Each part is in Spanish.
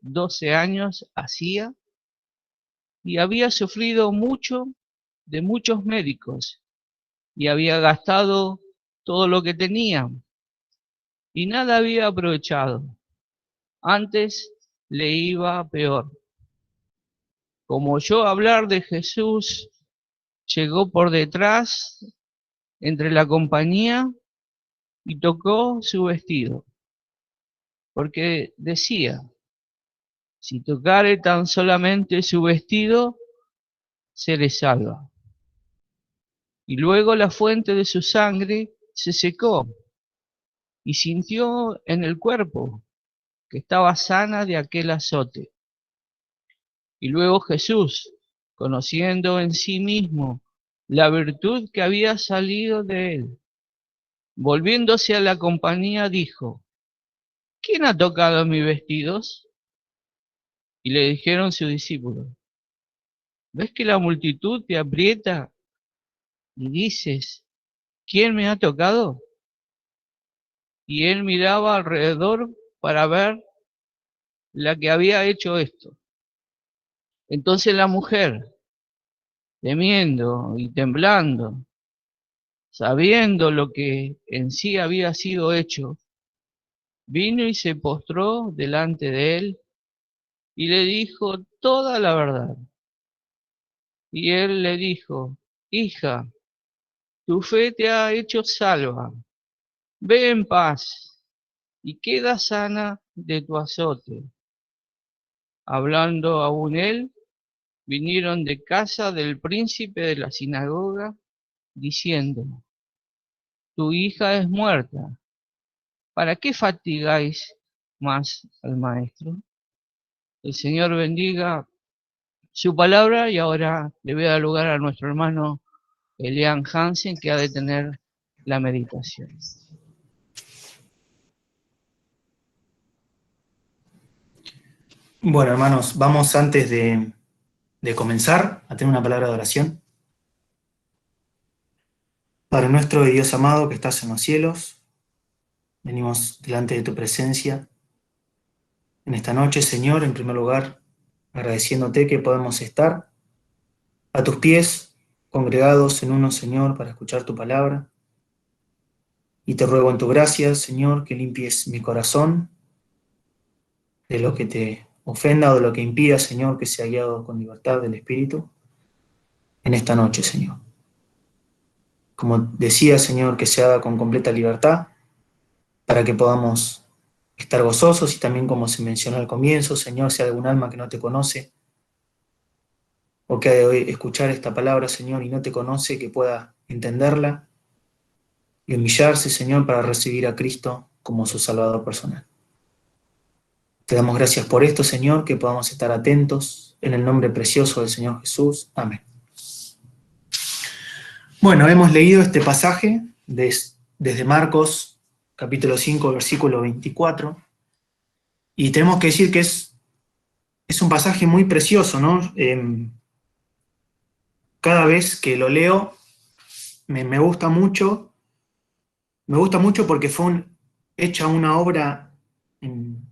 12 años hacía y había sufrido mucho de muchos médicos y había gastado todo lo que tenía y nada había aprovechado. Antes le iba peor. Como oyó hablar de Jesús, llegó por detrás entre la compañía y tocó su vestido, porque decía, si tocare tan solamente su vestido, seré salva. Y luego la fuente de su sangre se secó y sintió en el cuerpo que estaba sana de aquel azote. Y luego Jesús, conociendo en sí mismo la virtud que había salido de él, volviéndose a la compañía, dijo, ¿quién ha tocado mis vestidos? Y le dijeron sus discípulos, ¿ves que la multitud te aprieta y dices, ¿quién me ha tocado? Y él miraba alrededor para ver la que había hecho esto. Entonces la mujer, temiendo y temblando, sabiendo lo que en sí había sido hecho, vino y se postró delante de él y le dijo toda la verdad. Y él le dijo, hija, tu fe te ha hecho salva, ve en paz y queda sana de tu azote. Hablando aún él, vinieron de casa del príncipe de la sinagoga, diciendo, tu hija es muerta, ¿para qué fatigáis más al maestro? El Señor bendiga su palabra y ahora le voy a dar lugar a nuestro hermano Elian Hansen, que ha de tener la meditación. Bueno, hermanos, vamos antes de comenzar a tener una palabra de oración. Padre nuestro y Dios amado que estás en los cielos, venimos delante de tu presencia en esta noche, Señor, en primer lugar, agradeciéndote que podemos estar a tus pies, congregados en uno, Señor, para escuchar tu palabra. Y te ruego en tu gracia, Señor, que limpies mi corazón de lo que te ofenda o de lo que impida, Señor, que sea guiado con libertad del Espíritu en esta noche, Señor. Como decía, Señor, que se haga con completa libertad para que podamos estar gozosos y también, como se mencionó al comienzo, Señor, si hay algún alma que no te conoce o que ha de escuchar esta palabra, Señor, y no te conoce, que pueda entenderla y humillarse, Señor, para recibir a Cristo como su Salvador personal. Te damos gracias por esto, Señor, que podamos estar atentos en el nombre precioso del Señor Jesús. Amén. Bueno, hemos leído este pasaje desde Marcos, capítulo 5, versículo 24, y tenemos que decir que es un pasaje muy precioso, ¿no? Cada vez que lo leo me gusta mucho porque fue hecha una obra en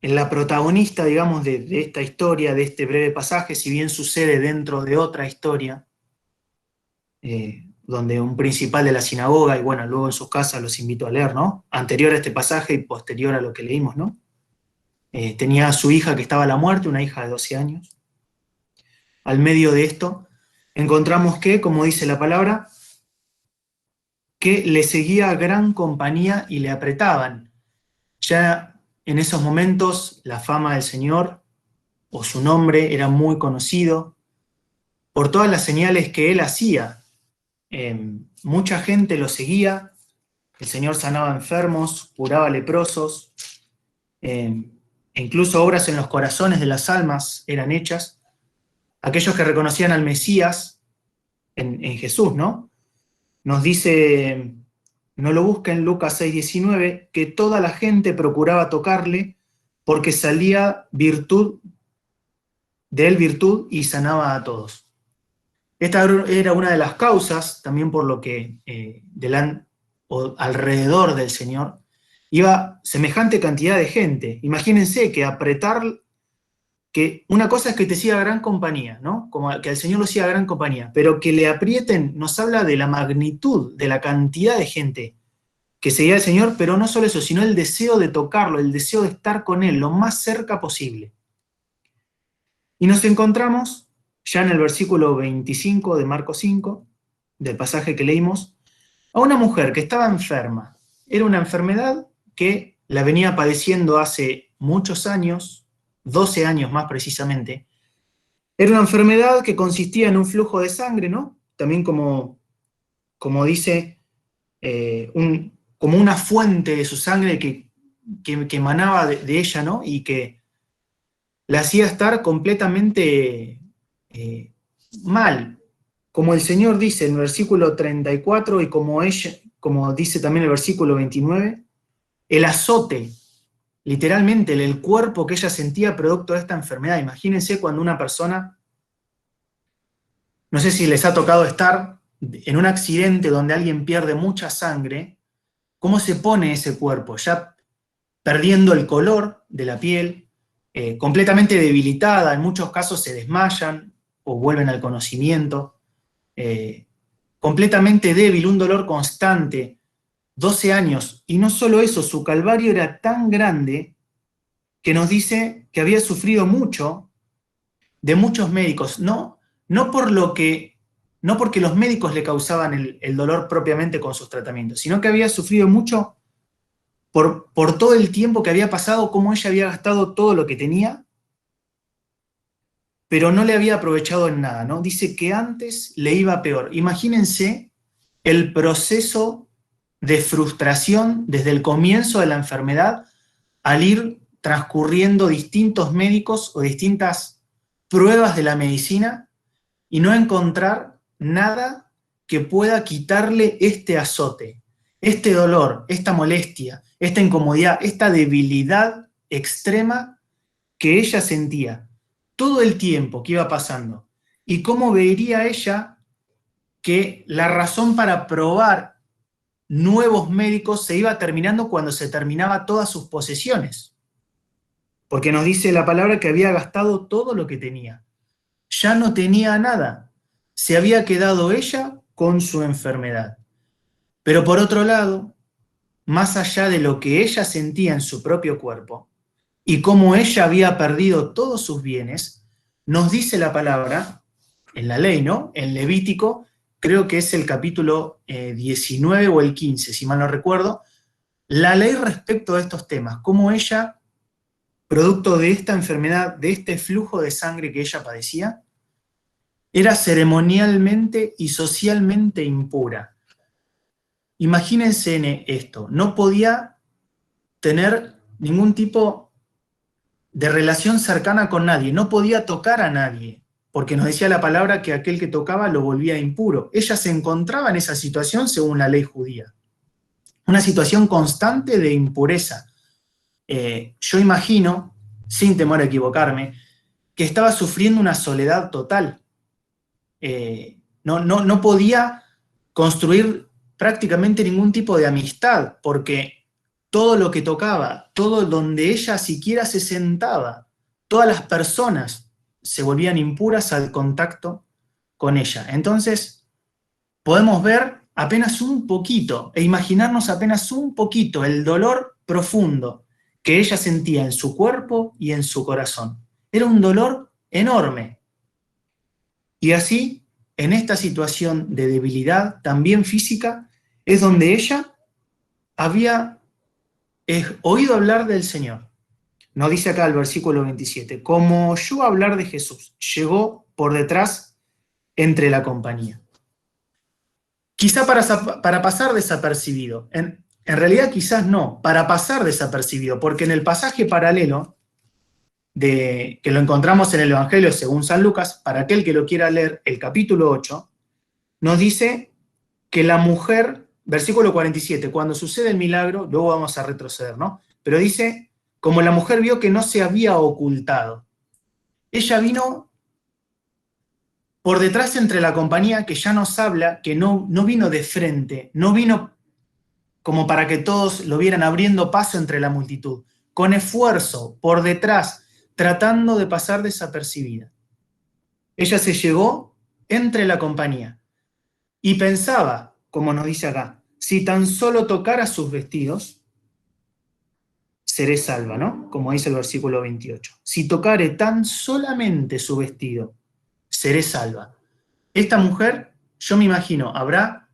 la protagonista, digamos, de esta historia, de este breve pasaje, si bien sucede dentro de otra historia, donde un principal de la sinagoga, y bueno, luego en sus casas los invito a leer, ¿no? Anterior a este pasaje y posterior a lo que leímos, ¿no? Tenía a su hija que estaba a la muerte, una hija de 12 años. Al medio de esto, encontramos que, como dice la palabra, que le seguía gran compañía y le apretaban. Ya en esos momentos la fama del Señor o su nombre era muy conocido por todas las señales que él hacía. Mucha gente lo seguía, el Señor sanaba enfermos, curaba leprosos, e incluso obras en los corazones de las almas eran hechas. Aquellos que reconocían al Mesías en Jesús, ¿no? Nos dice, no lo busca en Lucas 6:19, que toda la gente procuraba tocarle porque salía virtud, de él virtud y sanaba a todos. Esta era una de las causas, también por lo que alrededor del Señor iba semejante cantidad de gente. Imagínense que que una cosa es que te siga gran compañía, ¿no? Como que al Señor lo siga gran compañía, pero que le aprieten nos habla de la magnitud, de la cantidad de gente que seguía al Señor, pero no solo eso, sino el deseo de tocarlo, el deseo de estar con Él lo más cerca posible. Y nos encontramos ya en el versículo 25 de Marcos 5, del pasaje que leímos, a una mujer que estaba enferma. Era una enfermedad que la venía padeciendo hace muchos años, 12 años más precisamente. Era una enfermedad que consistía en un flujo de sangre, ¿no? También como dice, como una fuente de su sangre que emanaba de ella, ¿no? Y que la hacía estar completamente mal. Como el Señor dice en el versículo 34 y como dice también el versículo 29, el azote, literalmente el cuerpo que ella sentía producto de esta enfermedad. Imagínense cuando una persona, no sé si les ha tocado estar en un accidente donde alguien pierde mucha sangre, cómo se pone ese cuerpo, ya perdiendo el color de la piel, completamente debilitada, en muchos casos se desmayan o vuelven al conocimiento, completamente débil, un dolor constante, 12 años, y no solo eso, su calvario era tan grande que nos dice que había sufrido mucho de muchos médicos, no porque los médicos le causaban el dolor propiamente con sus tratamientos, sino que había sufrido mucho por todo el tiempo que había pasado, cómo ella había gastado todo lo que tenía, pero no le había aprovechado en nada, ¿no? Dice que antes le iba peor. Imagínense el proceso de frustración desde el comienzo de la enfermedad al ir transcurriendo distintos médicos o distintas pruebas de la medicina y no encontrar nada que pueda quitarle este azote, este dolor, esta molestia, esta incomodidad, esta debilidad extrema que ella sentía todo el tiempo que iba pasando. Y cómo vería ella que la razón para probar nuevos médicos se iba terminando cuando se terminaba todas sus posesiones. Porque nos dice la palabra que había gastado todo lo que tenía. Ya no tenía nada. Se había quedado ella con su enfermedad. Pero por otro lado, más allá de lo que ella sentía en su propio cuerpo y cómo ella había perdido todos sus bienes, nos dice la palabra, en la ley, ¿no? En Levítico, creo que es el capítulo 19 o el 15, si mal no recuerdo, la ley respecto a estos temas, cómo ella, producto de esta enfermedad, de este flujo de sangre que ella padecía, era ceremonialmente y socialmente impura. Imagínense en esto, no podía tener ningún tipo de relación cercana con nadie, no podía tocar a nadie, porque nos decía la palabra que aquel que tocaba lo volvía impuro. Ella se encontraba en esa situación según la ley judía, una situación constante de impureza. Yo imagino, sin temor a equivocarme, que estaba sufriendo una soledad total. No podía construir prácticamente ningún tipo de amistad, porque todo lo que tocaba, todo donde ella siquiera se sentaba, todas las personas se volvían impuras al contacto con ella. Entonces, podemos ver apenas un poquito e imaginarnos apenas un poquito el dolor profundo que ella sentía en su cuerpo y en su corazón. Era un dolor enorme. Y así, en esta situación de debilidad, también física, es donde ella había oído hablar del Señor. Nos dice acá el versículo 27, como oyó hablar de Jesús, llegó por detrás entre la compañía. Quizá para pasar desapercibido. En realidad quizás no, para pasar desapercibido, porque en el pasaje paralelo que lo encontramos en el Evangelio según San Lucas, para aquel que lo quiera leer, el capítulo 8, nos dice que la mujer, versículo 47, cuando sucede el milagro, luego vamos a retroceder, ¿no? Pero dice, como la mujer vio que no se había ocultado, ella vino por detrás entre la compañía que ya nos habla, que no vino de frente, no vino como para que todos lo vieran abriendo paso entre la multitud, con esfuerzo, por detrás, tratando de pasar desapercibida. Ella se llegó entre la compañía y pensaba, como nos dice acá, si tan solo tocara sus vestidos, seré salva, ¿no? Como dice el versículo 28. Si tocare tan solamente su vestido, seré salva. Esta mujer, yo me imagino, habrá,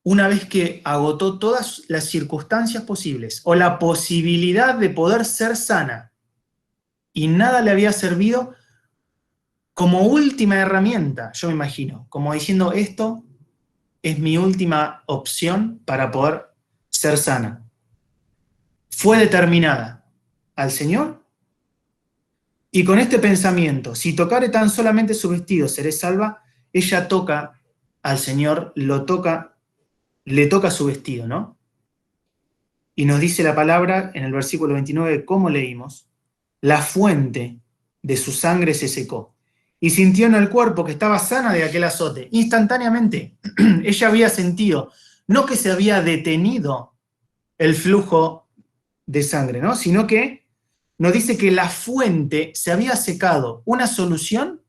una vez que agotó todas las circunstancias posibles o la posibilidad de poder ser sana y nada le había servido, como última herramienta, yo me imagino, como diciendo, esto es mi última opción para poder ser sana. Fue determinada al Señor y con este pensamiento, si tocare tan solamente su vestido, seré salva, ella toca al Señor, le toca su vestido, ¿no? Y nos dice la palabra en el versículo 29, como leímos, la fuente de su sangre se secó y sintió en el cuerpo que estaba sana de aquel azote. Instantáneamente, ella había sentido, no que se había detenido el flujo de sangre, ¿no? Sino que nos dice que la fuente se había secado, una solución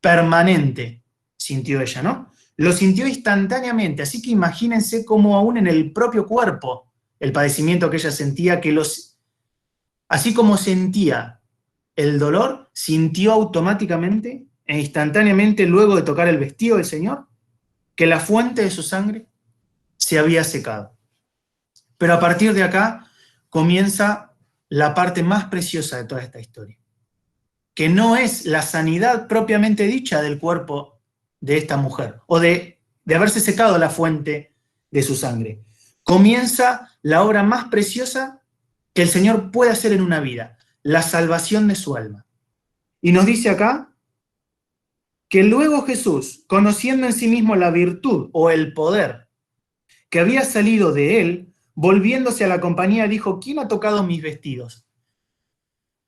permanente, sintió ella, ¿no? Lo sintió instantáneamente, así que imagínense cómo aún en el propio cuerpo, el padecimiento que ella sentía, así como sentía el dolor, sintió automáticamente e instantáneamente, luego de tocar el vestido del Señor, que la fuente de su sangre se había secado. Pero a partir de acá comienza la parte más preciosa de toda esta historia, que no es la sanidad propiamente dicha del cuerpo de esta mujer, o de haberse secado la fuente de su sangre. Comienza la obra más preciosa que el Señor puede hacer en una vida, la salvación de su alma. Y nos dice acá que luego Jesús, conociendo en sí mismo la virtud o el poder que había salido de él, volviéndose a la compañía, dijo, ¿quién ha tocado mis vestidos?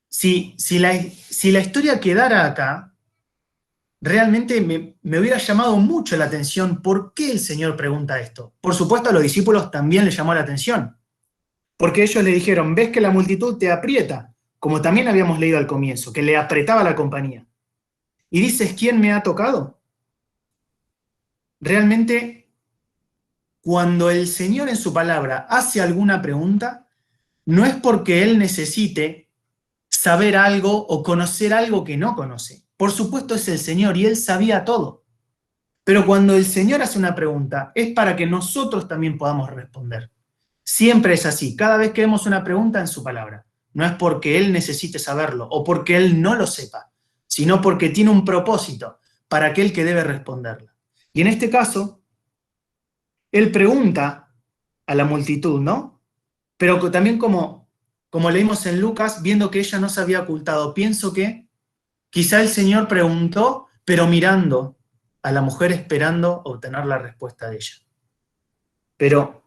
Si la historia quedara acá, realmente me hubiera llamado mucho la atención por qué el Señor pregunta esto. Por supuesto, a los discípulos también les llamó la atención, porque ellos le dijeron, ves que la multitud te aprieta, como también habíamos leído al comienzo, que le apretaba la compañía. Y dices, ¿quién me ha tocado? Realmente, cuando el Señor en su palabra hace alguna pregunta, no es porque Él necesite saber algo o conocer algo que no conoce. Por supuesto es el Señor y Él sabía todo. Pero cuando el Señor hace una pregunta, es para que nosotros también podamos responder. Siempre es así, cada vez que vemos una pregunta en su palabra. No es porque Él necesite saberlo o porque Él no lo sepa, sino porque tiene un propósito para aquel que debe responderla. Y en este caso, Él pregunta a la multitud, ¿no? Pero también como leímos en Lucas, viendo que ella no se había ocultado, pienso que quizá el Señor preguntó, pero mirando a la mujer esperando obtener la respuesta de ella. Pero,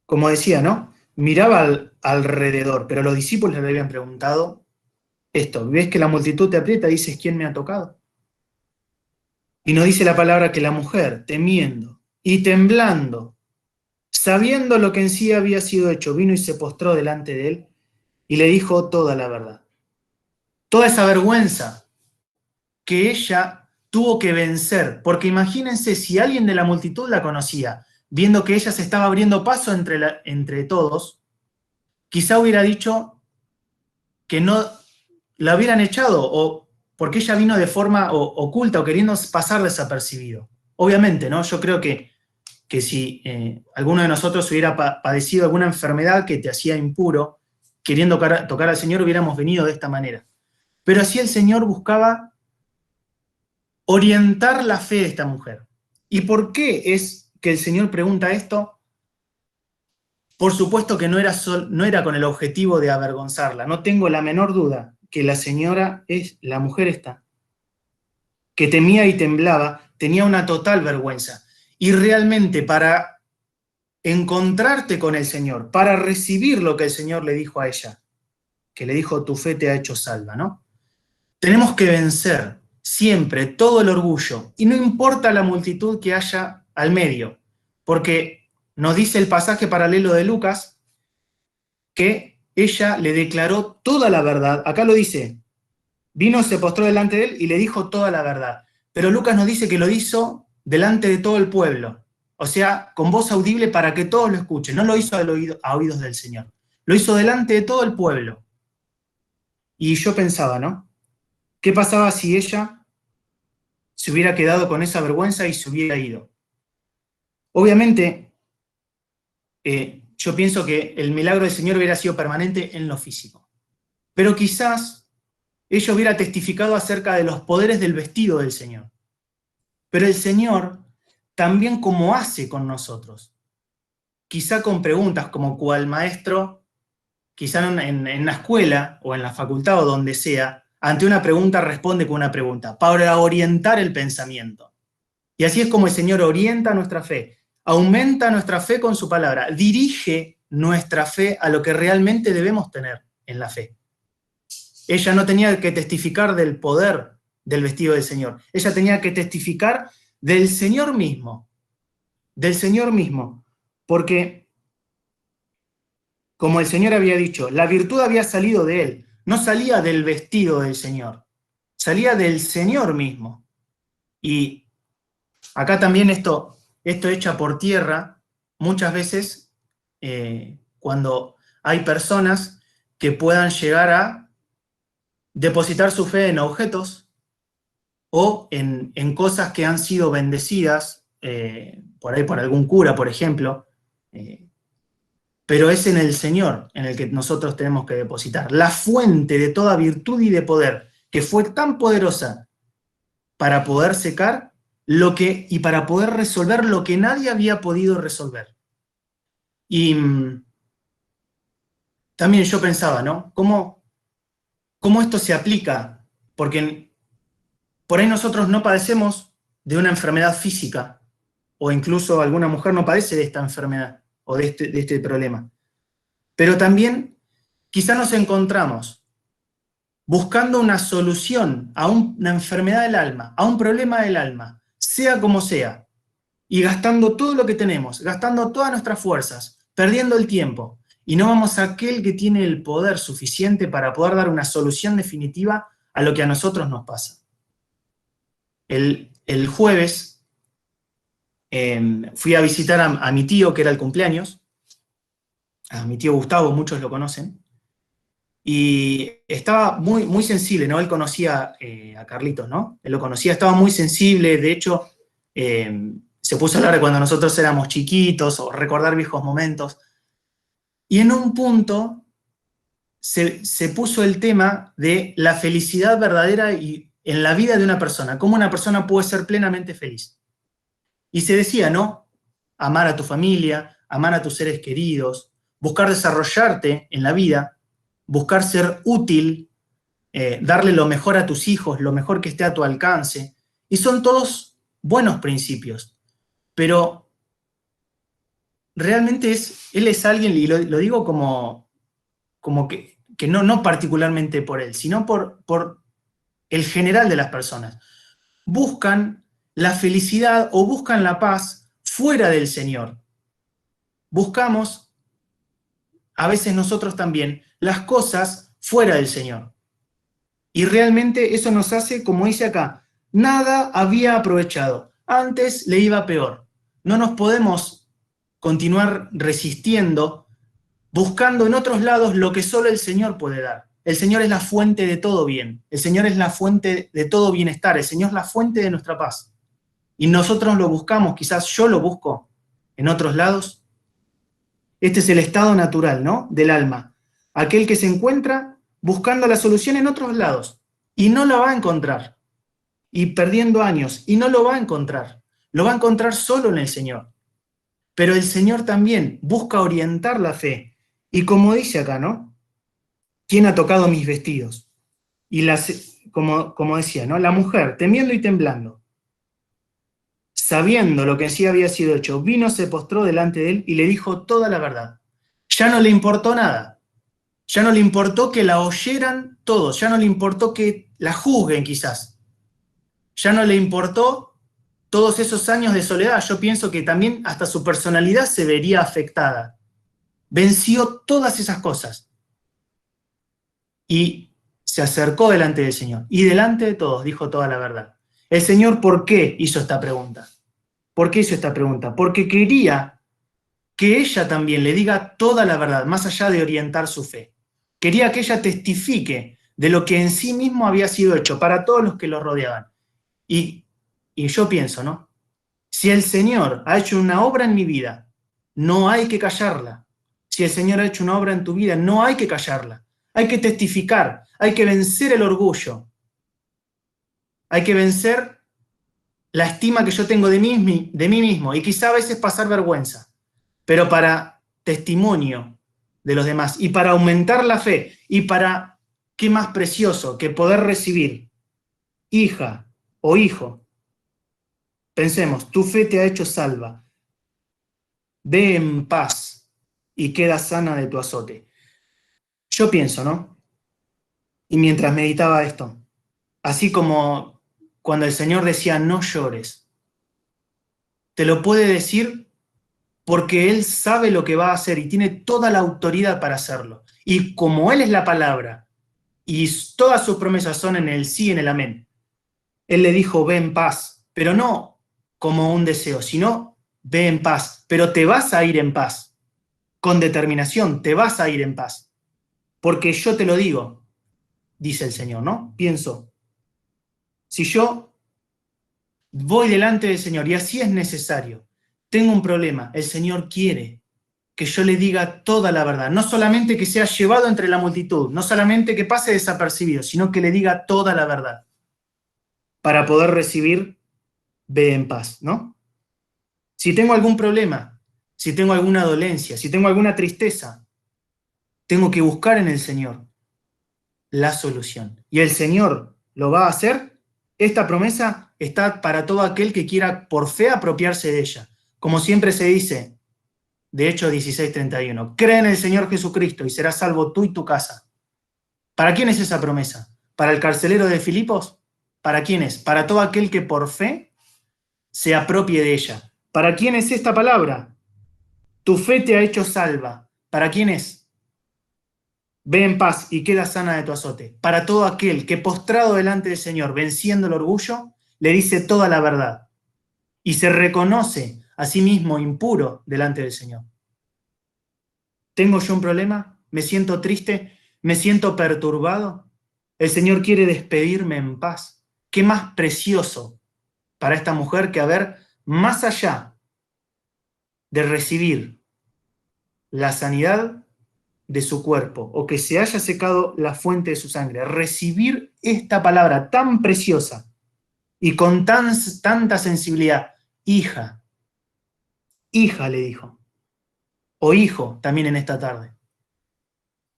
como decía, ¿no? Miraba alrededor, pero los discípulos le habían preguntado esto, ¿ves que la multitud te aprieta? Dices, ¿quién me ha tocado? Y nos dice la palabra que la mujer, temiendo y temblando, sabiendo lo que en sí había sido hecho, vino y se postró delante de él y le dijo toda la verdad. Toda esa vergüenza que ella tuvo que vencer, porque imagínense si alguien de la multitud la conocía, viendo que ella se estaba abriendo paso entre todos, quizá hubiera dicho que no la hubieran echado, o porque ella vino de forma oculta o queriendo pasar desapercibido. Obviamente, ¿no? Yo creo que si alguno de nosotros hubiera padecido alguna enfermedad que te hacía impuro, queriendo tocar al Señor, hubiéramos venido de esta manera. Pero así el Señor buscaba orientar la fe de esta mujer. ¿Y por qué es que el Señor pregunta esto? Por supuesto que no era con el objetivo de avergonzarla. No tengo la menor duda que la mujer esta, que temía y temblaba, tenía una total vergüenza. Y realmente para encontrarte con el Señor, para recibir lo que el Señor le dijo a ella, que le dijo, tu fe te ha hecho salva, ¿no? Tenemos que vencer siempre todo el orgullo, y no importa la multitud que haya al medio, porque nos dice el pasaje paralelo de Lucas que ella le declaró toda la verdad. Acá lo dice, vino, se postró delante de él y le dijo toda la verdad. Pero Lucas nos dice que lo hizo delante de todo el pueblo, o sea, con voz audible para que todos lo escuchen. No lo hizo a oídos del Señor, lo hizo delante de todo el pueblo. Y yo pensaba, ¿no? ¿Qué pasaba si ella se hubiera quedado con esa vergüenza y se hubiera ido? Obviamente, yo pienso que el milagro del Señor hubiera sido permanente en lo físico. Pero quizás ella hubiera testificado acerca de los poderes del vestido del Señor. Pero el Señor también como hace con nosotros. Quizá con preguntas como cual maestro, quizá en la escuela o en la facultad o donde sea, ante una pregunta responde con una pregunta, para orientar el pensamiento. Y así es como el Señor orienta nuestra fe, aumenta nuestra fe con su palabra, dirige nuestra fe a lo que realmente debemos tener en la fe. Ella no tenía que testificar del poder del vestido del Señor, ella tenía que testificar del Señor mismo, porque, como el Señor había dicho, la virtud había salido de él, no salía del vestido del Señor, salía del Señor mismo. Y acá también esto echa por tierra muchas veces cuando hay personas que puedan llegar a depositar su fe en objetos o en cosas que han sido bendecidas, por ahí por algún cura, por ejemplo, pero es en el Señor en el que nosotros tenemos que depositar. La fuente de toda virtud y de poder, que fue tan poderosa para poder secar y para poder resolver lo que nadie había podido resolver. Y también yo pensaba, ¿no? ¿Cómo esto se aplica? Porque por ahí nosotros no padecemos de una enfermedad física, o incluso alguna mujer no padece de esta enfermedad o de este problema. Pero también quizá nos encontramos buscando una solución a una enfermedad del alma, a un problema del alma, sea como sea, y gastando todo lo que tenemos, gastando todas nuestras fuerzas, perdiendo el tiempo, y no vamos a aquel que tiene el poder suficiente para poder dar una solución definitiva a lo que a nosotros nos pasa. El jueves fui a visitar a mi tío, que era el cumpleaños, a mi tío Gustavo, muchos lo conocen, y estaba muy, muy sensible, ¿no? Él conocía a Carlitos, ¿no? Él lo conocía, estaba muy sensible, de hecho, se puso a hablar de cuando nosotros éramos chiquitos, o recordar viejos momentos, y en un punto se puso el tema de la felicidad verdadera y en la vida de una persona, cómo una persona puede ser plenamente feliz. Y se decía, ¿no? Amar a tu familia, amar a tus seres queridos, buscar desarrollarte en la vida, buscar ser útil, darle lo mejor a tus hijos, lo mejor que esté a tu alcance. Y son todos buenos principios. Pero realmente él es alguien, y lo digo como que no particularmente por él, sino por el general de las personas. Buscan la felicidad o buscan la paz fuera del Señor. Buscamos, a veces nosotros también, las cosas fuera del Señor. Y realmente eso nos hace, como dice acá, nada había aprovechado. Antes le iba peor. No nos podemos continuar resistiendo, buscando en otros lados lo que solo el Señor puede dar. El Señor es la fuente de todo bien. El Señor es la fuente de todo bienestar. El Señor es la fuente de nuestra paz. Y nosotros lo buscamos, quizás yo lo busco en otros lados. Este es el estado natural, ¿no? Del alma. Aquel que se encuentra buscando la solución en otros lados y no la va a encontrar. Y perdiendo años y no lo va a encontrar. Lo va a encontrar solo en el Señor. Pero el Señor también busca orientar la fe. Y como dice acá, ¿no? ¿Quién ha tocado mis vestidos? Y como decía, ¿no? La mujer, temiendo y temblando, sabiendo lo que sí había sido hecho, vino, se postró delante de él y le dijo toda la verdad. Ya no le importó nada. Ya no le importó que la oyeran todos. Ya no le importó que la juzguen quizás. Ya no le importó todos esos años de soledad, yo pienso que también hasta su personalidad se vería afectada. Venció todas esas cosas y se acercó delante del Señor. Y delante de todos dijo toda la verdad. El Señor, ¿por qué hizo esta pregunta? ¿Por qué hizo esta pregunta? Porque quería que ella también le diga toda la verdad, más allá de orientar su fe. Quería que ella testifique de lo que en sí mismo había sido hecho para todos los que lo rodeaban. Y yo pienso, ¿no? Si el Señor ha hecho una obra en mi vida, no hay que callarla. Si el Señor ha hecho una obra en tu vida, no hay que callarla. Hay que testificar, hay que vencer el orgullo. Hay que vencer la estima que yo tengo de mí mismo y quizá a veces pasar vergüenza, pero para testimonio de los demás y para aumentar la fe y para, qué más precioso que poder recibir, hija o hijo. Pensemos, tu fe te ha hecho salva. Ve en paz y queda sana de tu azote. Yo pienso, ¿no? Y mientras meditaba esto, así como cuando el Señor decía no llores, te lo puede decir porque Él sabe lo que va a hacer y tiene toda la autoridad para hacerlo. Y como Él es la palabra y todas sus promesas son en el sí y en el amén, Él le dijo ve en paz, pero no como un deseo, sino ve en paz, pero te vas a ir en paz. Con determinación, te vas a ir en paz. Porque yo te lo digo, dice el Señor, ¿no? Pienso, si yo voy delante del Señor y así es necesario, tengo un problema, el Señor quiere que yo le diga toda la verdad, no solamente que sea llevado entre la multitud, no solamente que pase desapercibido, sino que le diga toda la verdad, para poder recibir, ve en paz, ¿no? Si tengo algún problema, si tengo alguna dolencia, si tengo alguna tristeza, tengo que buscar en el Señor la solución. Y el Señor lo va a hacer. Esta promesa está para todo aquel que quiera por fe apropiarse de ella. Como siempre se dice, de Hechos 16:31, cree en el Señor Jesucristo y serás salvo tú y tu casa. ¿Para quién es esa promesa? ¿Para el carcelero de Filipos? ¿Para quién es? Para todo aquel que por fe se apropie de ella. ¿Para quién es esta palabra? Tu fe te ha hecho salva. ¿Para quién es? Ve en paz y queda sana de tu azote. Para todo aquel que postrado delante del Señor, venciendo el orgullo, le dice toda la verdad y se reconoce a sí mismo impuro delante del Señor. ¿Tengo yo un problema? ¿Me siento triste? ¿Me siento perturbado? El Señor quiere despedirme en paz. ¿Qué más precioso para esta mujer que haber, más allá de recibir la sanidad de su cuerpo o que se haya secado la fuente de su sangre, recibir esta palabra tan preciosa y con tanta sensibilidad? Hija, hija, le dijo, o hijo también en esta tarde,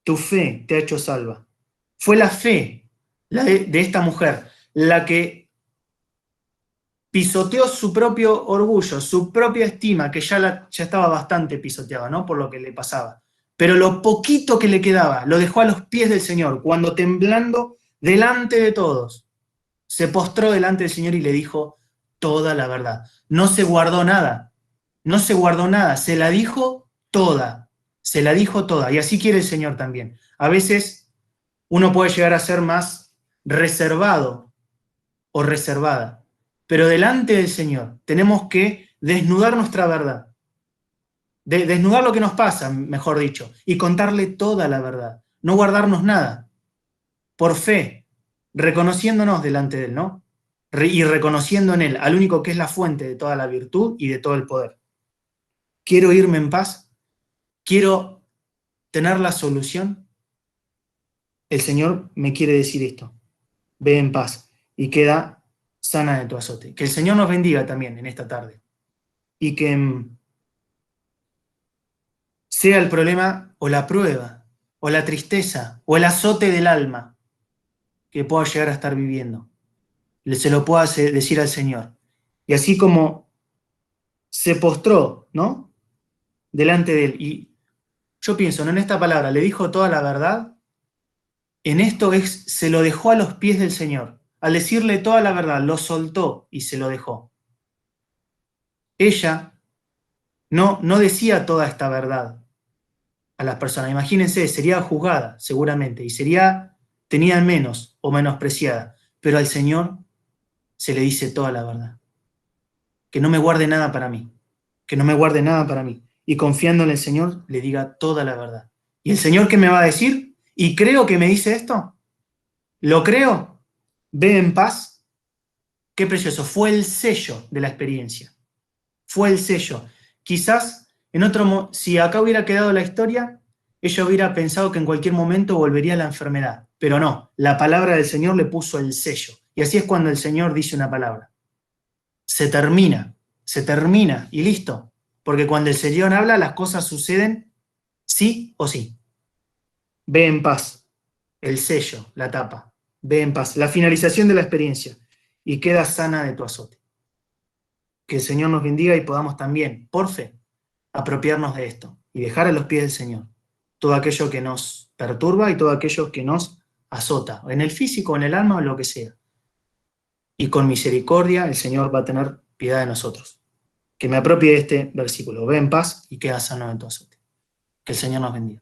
tu fe te ha hecho salva. Fue la fe de esta mujer la que pisoteó su propio orgullo, su propia estima, que ya estaba bastante pisoteada, ¿no? Por lo que le pasaba. Pero lo poquito que le quedaba, lo dejó a los pies del Señor, cuando temblando delante de todos, se postró delante del Señor y le dijo toda la verdad. No se guardó nada, no se guardó nada, se la dijo toda, se la dijo toda. Y así quiere el Señor también. A veces uno puede llegar a ser más reservado o reservada, pero delante del Señor tenemos que desnudar nuestra verdad, desnudar lo que nos pasa, mejor dicho, y contarle toda la verdad, no guardarnos nada, por fe, reconociéndonos delante de Él, ¿no? Y reconociendo en Él al único que es la fuente de toda la virtud y de todo el poder. ¿Quiero irme en paz? ¿Quiero tener la solución? El Señor me quiere decir esto. Ve en paz y queda sana de tu azote. Que el Señor nos bendiga también en esta tarde. Y que sea el problema o la prueba, o la tristeza, o el azote del alma que pueda llegar a estar viviendo, se lo pueda decir al Señor. Y así como se postró, ¿no?, delante de Él, y yo pienso, ¿no?, en esta palabra, le dijo toda la verdad, en esto se lo dejó a los pies del Señor. Al decirle toda la verdad, lo soltó y se lo dejó. ella no decía toda esta verdad a las personas. Imagínense, sería juzgada seguramente y sería tenida en menos o menospreciada, pero al Señor se le dice toda la verdad. Que no me guarde nada para mí, que no me guarde nada para mí. Y confiando en el Señor, le diga toda la verdad. ¿Y el Señor qué me va a decir? ¿Y creo que me dice esto? ¿Lo creo? Ve en paz. Qué precioso. Fue el sello de la experiencia. Fue el sello. Quizás si acá hubiera quedado la historia, ella hubiera pensado que en cualquier momento volvería la enfermedad. Pero no, la palabra del Señor le puso el sello. Y así es cuando el Señor dice una palabra. Se termina y listo. Porque cuando el Señor habla, las cosas suceden sí o sí. Ve en paz. El sello, la tapa. Ve en paz. La finalización de la experiencia. Y queda sana de tu azote. Que el Señor nos bendiga y podamos también, por fe, apropiarnos de esto y dejar a los pies del Señor todo aquello que nos perturba y todo aquello que nos azota, en el físico, en el alma o lo que sea. Y con misericordia el Señor va a tener piedad de nosotros. Que me apropie de este versículo. Ve en paz y queda sano de tu azote. Que el Señor nos bendiga.